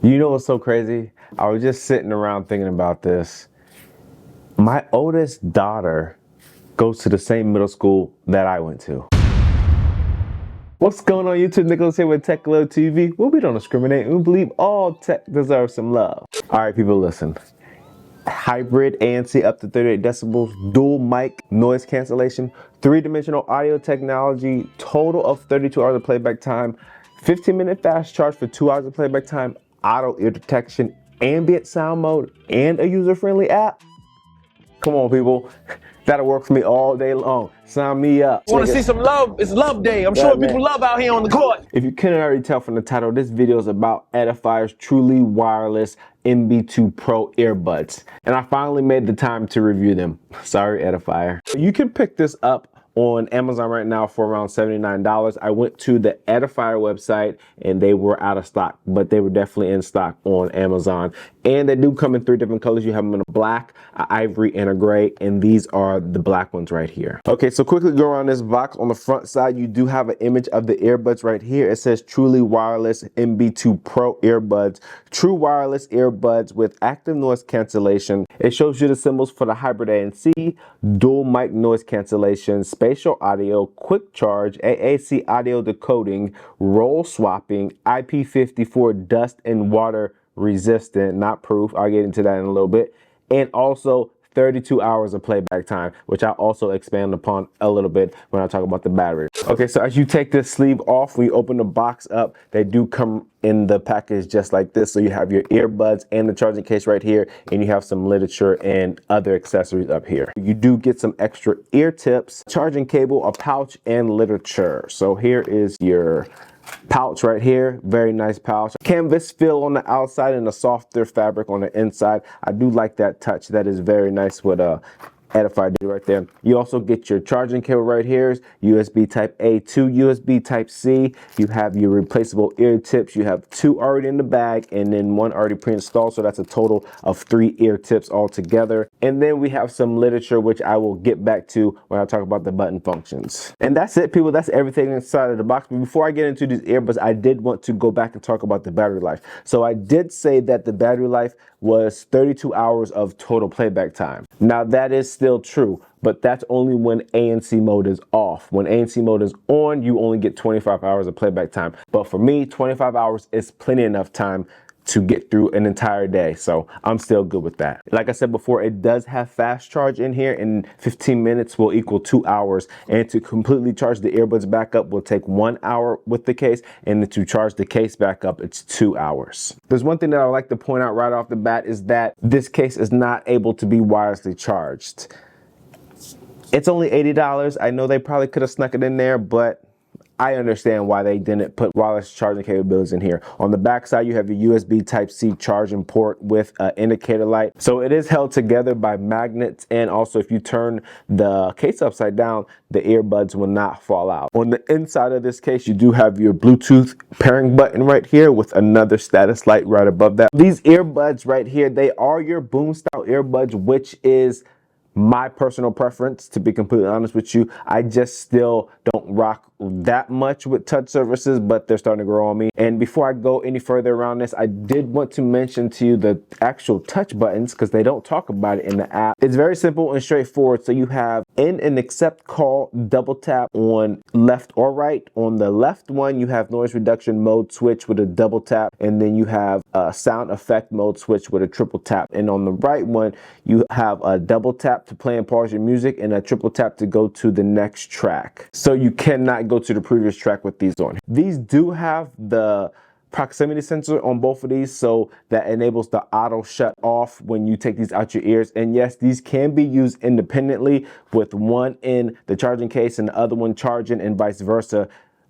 You know what's so crazy? I was just sitting around thinking about this. My oldest daughter goes to the same middle school that I went to. What's going on YouTube? Nicholas here with Tech Love TV. Well, we don't discriminate. We believe all tech deserves some love. All right, people, listen. Hybrid ANC up to 38 decibels, dual mic, noise cancellation, three-dimensional audio technology, total of 32 hours of playback time, 15-minute fast charge for 2 hours of playback time, auto ear detection, ambient sound mode, and a user-friendly app. Come on, people. That'll work for me all day long. Sign me up. Want to see some love? It's love day. I'm sure people love out here on the court. If you couldn't already tell from the title, this video is about Edifier's truly wireless NB2 Pro earbuds. And I finally made the time to review them. Sorry, Edifier. You can pick this up on Amazon right now for around $79. I went to the Edifier website and they were out of stock, but they were definitely in stock on Amazon. And they do come in 3 different colors. You have them in a black, a ivory, and a gray, and these are the black ones right here. Okay, so quickly go around this box. On the front side, you do have an image of the earbuds right here. It says truly wireless NB2 Pro earbuds, true wireless earbuds with active noise cancellation. It shows you the symbols for the hybrid ANC, dual mic noise cancellation, spatial audio, quick charge, AAC audio decoding, roll swapping, IP54 dust and water resistant, not proof. I'll get into that in a little bit. And also 32 hours of playback time, which I'll also expand upon a little bit when I talk about the battery. Okay, so as you take this sleeve off, when you open the box up, they do come in the package just like this. So you have your earbuds and the charging case right here, and you have some literature and other accessories up here. You do get some extra ear tips, charging cable, a pouch, and literature. So here is your pouch right here, very nice pouch. Canvas feel on the outside and a softer fabric on the inside. I do like that touch. That is very nice with Edifier did right there. You also get your charging cable right here, USB type A to USB type C. You have your replaceable ear tips. You have 2 already in the bag and then 1 already pre-installed. So that's a total of 3 ear tips altogether. And then we have some literature, which I will get back to when I talk about the button functions. And that's it, people. That's everything inside of the box. But before I get into these earbuds, I did want to go back and talk about the battery life. So I did say that the battery life was 32 hours of total playback time. Now that is still true, but that's only when ANC mode is off. When ANC mode is on, you only get 25 hours of playback time. But for me, 25 hours is plenty enough time to get through an entire day. So I'm still good with that. Like I said before, it does have fast charge in here, and 15 minutes will equal 2 hours. And to completely charge the earbuds back up will take 1 hour with the case, and then to charge the case back up, it's 2 hours. There's one thing that I would like to point out right off the bat is that this case is not able to be wirelessly charged. It's only $80. I know they probably could have snuck it in there, but I understand why they didn't put wireless charging capabilities in here. On the back side, you have your USB Type-C charging port with an indicator light. So it is held together by magnets, and also if you turn the case upside down, the earbuds will not fall out. On the inside of this case, you do have your Bluetooth pairing button right here with another status light right above that. These earbuds right here, they are your boom style earbuds, which is my personal preference, to be completely honest with you. I just still don't rock that much with touch surfaces, but they're starting to grow on me. And before I go any further around this, I did want to mention to you the actual touch buttons, because they don't talk about it in the app. It's very simple and straightforward. So you have in and accept call, double tap on left or right. On the left one, you have noise reduction mode switch with a double tap, and then you have a sound effect mode switch with a triple tap. And on the right one, you have a double tap to play and pause your music and a triple tap to go to the next track. So you cannot go to the previous track with these on. These do have the proximity sensor on both of these, so that enables the auto shut off when you take these out your ears. And yes, these can be used independently, with one in the charging case and the other one charging, and vice versa,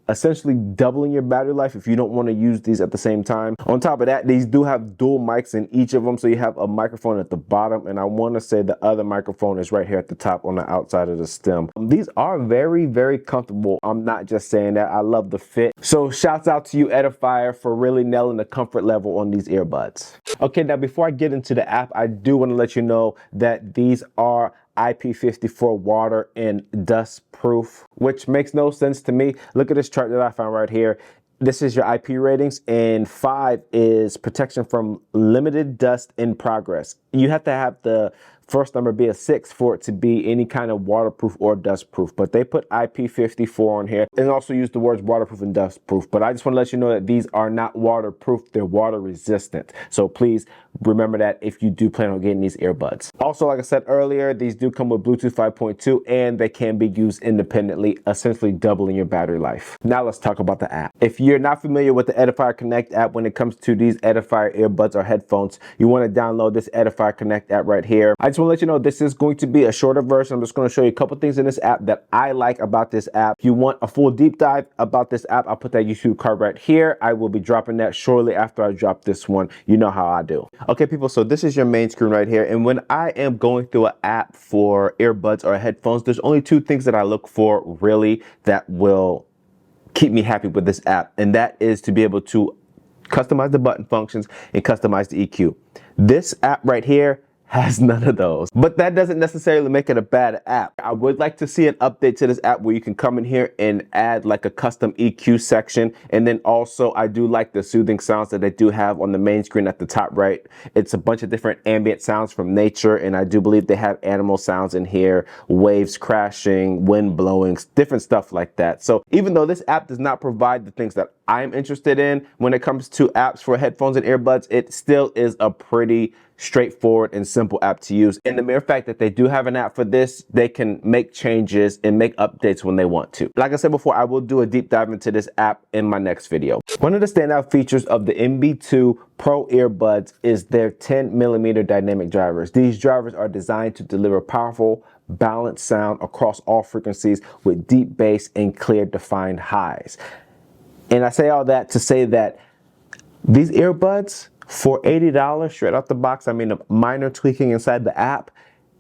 essentially doubling your battery life if you don't want to use these at the same time. On top of that, these do have dual mics in each of them, so you have a microphone at the bottom, and I want to say the other microphone is right here at the top on the outside of the stem. These are very, very comfortable. I'm not just saying that. I love the fit. So shouts out to you, Edifier, for really nailing the comfort level on these earbuds. Okay, now before I get into the app, I do want to let you know that these are IP54 water and dust proof, which makes no sense to me. Look at this chart that I found right here. This is your IP ratings, and 5 is protection from limited dust in progress. You have to have the first number be a 6 for it to be any kind of waterproof or dustproof, but they put IP54 on here and also use the words waterproof and dustproof. But I just want to let you know that these are not waterproof, they're water resistant. So please remember that if you do plan on getting these earbuds. Also, like I said earlier, these do come with Bluetooth 5.2 and they can be used independently, essentially doubling your battery life. Now let's talk about the app. If you're not familiar with the Edifier Connect app when it comes to these Edifier earbuds or headphones, you want to download this Edifier Connect app right here. I just want to let you know this is going to be a shorter version. I'm just going to show you a couple things in this app that I like about this app. If you want a full deep dive about this app, I'll put that YouTube card right here. I will be dropping that shortly after I drop this one. You know how I do. Okay, people, so this is your main screen right here. And when I am going through an app for earbuds or headphones, there's only 2 things that I look for really that will keep me happy with this app. And that is to be able to customize the button functions and customize the EQ. This app right here has none of those, but that doesn't necessarily make it a bad app. I would like to see an update to this app where you can come in here and add like a custom EQ section. And then also I do like the soothing sounds that they do have on the main screen at the top right. It's a bunch of different ambient sounds from nature, and I do believe they have animal sounds in here, waves crashing, wind blowing, different stuff like that. So even though this app does not provide the things that I'm interested in when it comes to apps for headphones and earbuds, it still is a pretty straightforward and simple app to use. And the mere fact that they do have an app for this, they can make changes and make updates when they want to. Like I said before, I will do a deep dive into this app in my next video. One of the standout features of the NB2 Pro earbuds is their 10mm dynamic drivers. These drivers are designed to deliver powerful, balanced sound across all frequencies with deep bass and clear defined highs. And I say all that to say that these earbuds for $80 straight out the box, I mean, a minor tweaking inside the app,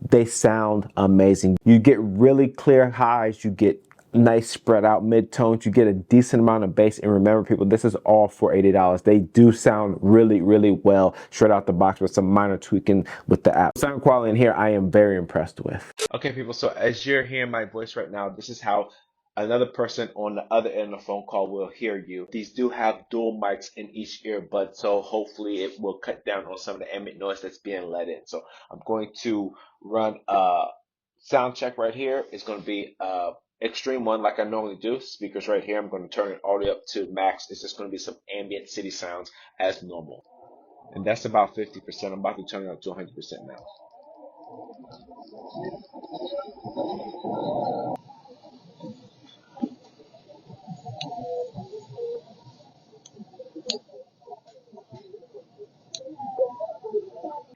they sound amazing. You get really clear highs, you get nice spread out mid-tones, you get a decent amount of bass. And remember, people, this is all for $80. They do sound really, really well straight out the box with some minor tweaking with the app. Sound quality in here, I am very impressed with. Okay, people, so as you're hearing my voice right now, this is how another person on the other end of the phone call will hear you. These do have dual mics in each earbud, so hopefully it will cut down on some of the ambient noise that's being let in. So I'm going to run a sound check right here. It's going to be extreme one like I normally do. Speakers right here. I'm going to turn it all the way up to max. It's just going to be some ambient city sounds as normal. And that's about 50%. I'm about to turn it up to 100% now.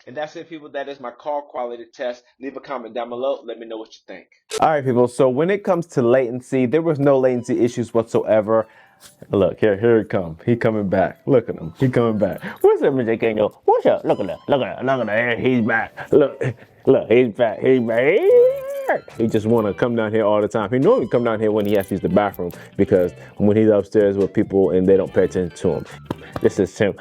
And that's it, people. That is my call quality test. Leave a comment down below. Let me know what you think. All right, people. So when it comes to latency, there was no latency issues whatsoever. Look, here it comes. He coming back. Look at him. He coming back. What's up, Mr. Kingo? What's up? Look at that. Look at that. Look at that. He's back. Look, he's back. He's back. He just want to come down here all the time. He normally come down here when he has to use the bathroom, because when he's upstairs with people and they don't pay attention to him. This is him.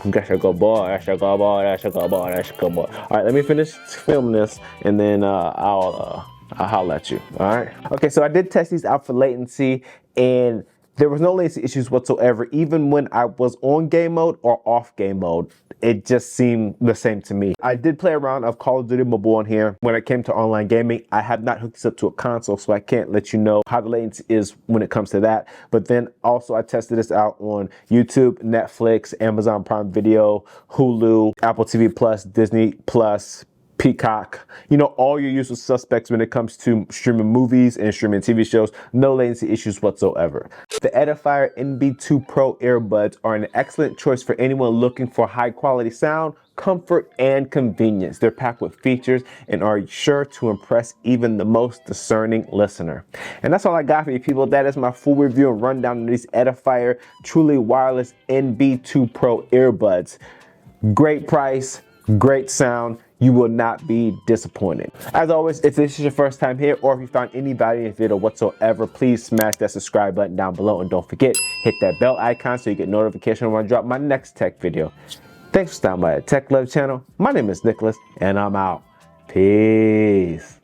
That's a good boy, that's a good boy, that's a good boy, that's a good boy. All right, let me finish filming this and then I'll holler at you, all right? Okay, so I did test these out for latency and there was no latency issues whatsoever. Even when I was on game mode or off game mode, it just seemed the same to me. I did play around of Call of Duty Mobile on here. When it came to online gaming, I have not hooked this up to a console, so I can't let you know how the latency is when it comes to that. But then also I tested this out on YouTube, Netflix, Amazon Prime Video, Hulu, Apple TV Plus, Disney Plus, Peacock, you know, all your usual suspects when it comes to streaming movies and streaming TV shows. No latency issues whatsoever. The Edifier NB2 Pro earbuds are an excellent choice for anyone looking for high quality sound, comfort, and convenience. They're packed with features and are sure to impress even the most discerning listener. And that's all I got for you, people. That is my full review and rundown of these Edifier truly wireless NB2 Pro earbuds. Great price, great sound. You will not be disappointed. As always, if this is your first time here or if you found any value in this video whatsoever, please smash that subscribe button down below and don't forget, hit that bell icon so you get notification when I drop my next tech video. Thanks for stopping by the Tech Love channel. My name is Nicholas and I'm out. Peace.